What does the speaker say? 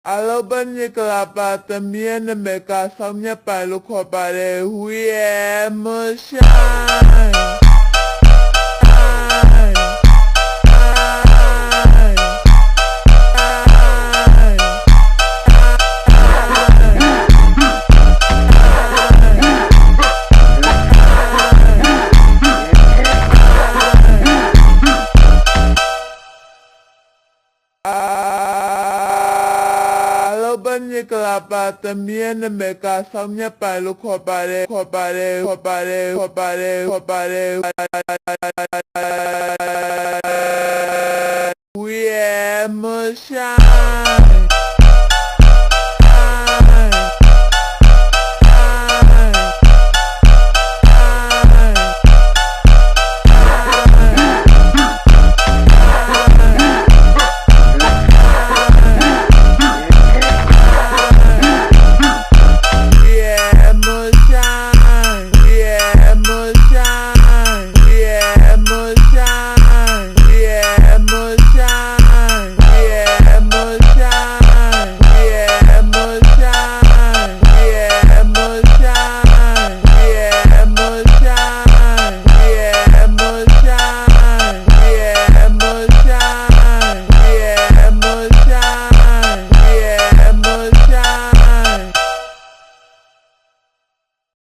Alo bên như là bà tầm miên mẹ cả xong nhé bà lúc họ bà đề huy em mơ shine bên như là bà tầm miên mẹ cả xong nhé bà lúc họ bà đề huy em mơ shine